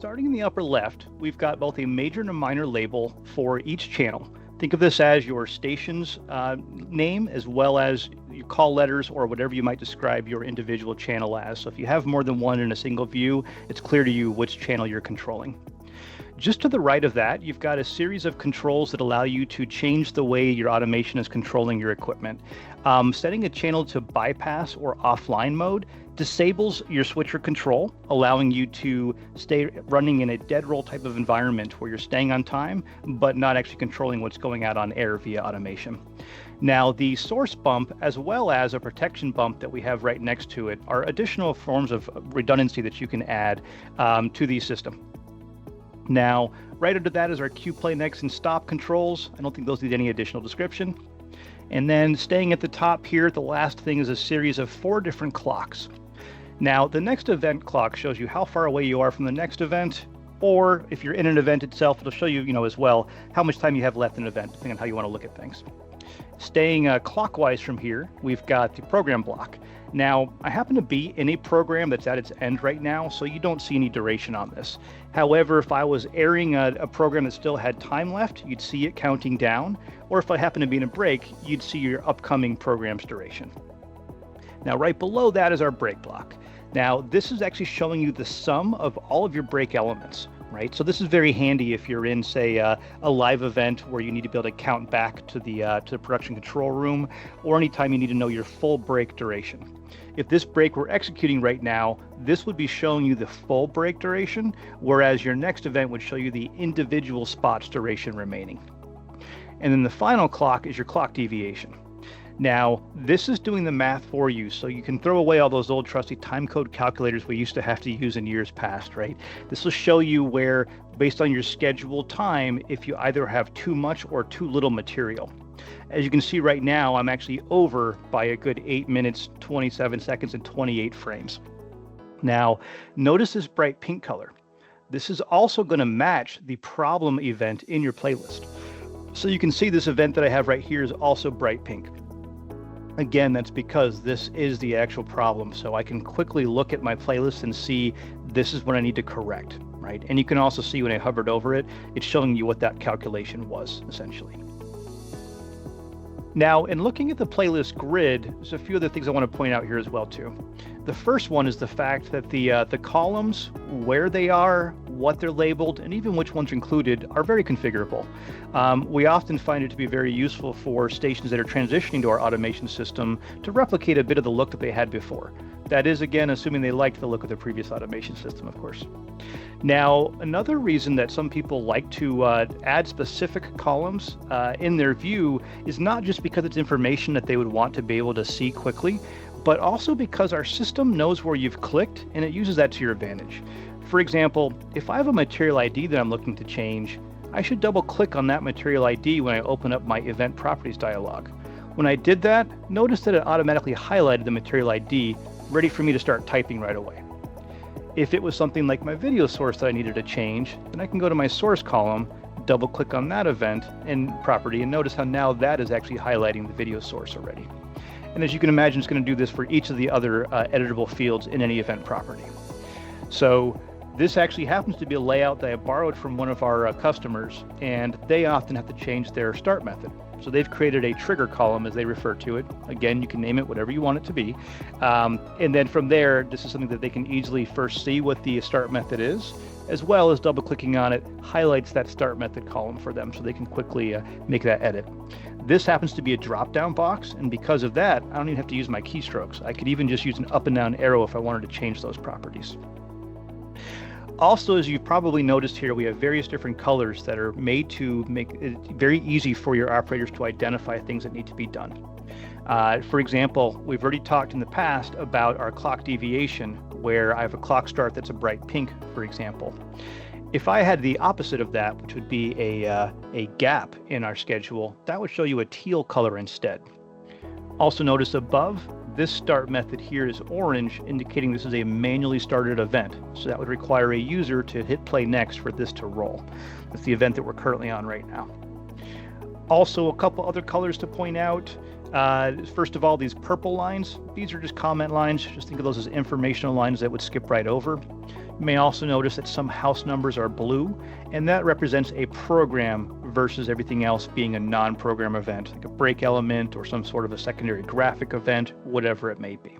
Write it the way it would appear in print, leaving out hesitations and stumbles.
starting in the upper left, we've got both a major and a minor label for each channel. Think of this as your station's name, as well as your call letters or whatever you might describe your individual channel as. So if you have more than one in a single view, it's clear to you which channel you're controlling. Just to the right of that, you've got a series of controls that allow you to change the way your automation is controlling your equipment. Setting a channel to bypass or offline mode disables your switcher control, allowing you to stay running in a dead roll type of environment where you're staying on time, but not actually controlling what's going out on air via automation. Now, the source bump, as well as a protection bump that we have right next to it, are additional forms of redundancy that you can add to the system. Now, right under that is our cue play next and stop controls. I don't think those need any additional description. And then staying at the top here, the last thing is a series of 4 different clocks. Now, the next event clock shows you how far away you are from the next event, or if you're in an event itself, it'll show you, as well, how much time you have left in an event, depending on how you want to look at things. Staying clockwise from here, we've got the program block. Now, I happen to be in a program that's at its end right now, so you don't see any duration on this. However, if I was airing a program that still had time left, you'd see it counting down, or if I happen to be in a break, you'd see your upcoming program's duration. Now, right below that is our break block. Now, this is actually showing you the sum of all of your break elements, right? So this is very handy if you're in, say, a live event where you need to be able to count back to the production control room, or anytime you need to know your full break duration. If this break we're executing right now, this would be showing you the full break duration, whereas your next event would show you the individual spots duration remaining. And then the final clock is your clock deviation. Now, this is doing the math for you, so you can throw away all those old trusty time code calculators we used to have to use in years past, right? This will show you where, based on your scheduled time, if you either have too much or too little material. As you can see right now, I'm actually over by a good 8 minutes, 27 seconds, and 28 frames. Now, notice this bright pink color. This is also going to match the problem event in your playlist. So you can see this event that I have right here is also bright pink. Again, that's because this is the actual problem. So I can quickly look at my playlist and see this is what I need to correct, right? And you can also see when I hovered over it, it's showing you what that calculation was, essentially. Now, in looking at the playlist grid, there's a few other things I want to point out here as well, too. The first one is the fact that the columns, where they are, what they're labeled, and even which ones are included are very configurable. We often find it to be very useful for stations that are transitioning to our automation system to replicate a bit of the look that they had before. That is, again, assuming they liked the look of the previous automation system, of course. Now, another reason that some people like to add specific columns in their view is not just because it's information that they would want to be able to see quickly, but also because our system knows where you've clicked and it uses that to your advantage. For example, if I have a material ID that I'm looking to change, I should double click on that material ID when I open up my event properties dialog. When I did that, notice that it automatically highlighted the material ID, ready for me to start typing right away. If it was something like my video source that I needed to change, then I can go to my source column, double click on that event and property, and notice how now that is actually highlighting the video source already. And as you can imagine, it's going to do this for each of the other editable fields in any event property. So this actually happens to be a layout that I borrowed from one of our customers, and they often have to change their start method. So they've created a trigger column, as they refer to it. Again, you can name it whatever you want it to be. And then from there, this is something that they can easily first see what the start method is, as well as double clicking on it highlights that start method column for them so they can quickly make that edit. This happens to be a drop-down box, and because of that, I don't even have to use my keystrokes. I could even just use an up and down arrow if I wanted to change those properties. Also, as you've probably noticed here, we have various different colors that are made to make it very easy for your operators to identify things that need to be done. For example, we've already talked in the past about our clock deviation, where I have a clock start that's a bright pink, for example. If I had the opposite of that, which would be a gap in our schedule, that would show you a teal color instead. Also notice above, this start method here is orange, indicating this is a manually started event. So that would require a user to hit play next for this to roll. That's the event that we're currently on right now. Also, a couple other colors to point out. First of all, these purple lines, these are just comment lines. Just think of those as informational lines that would skip right over. You may also notice that some house numbers are blue, and that represents a program versus everything else being a non-program event, like a break element or some sort of a secondary graphic event, whatever it may be.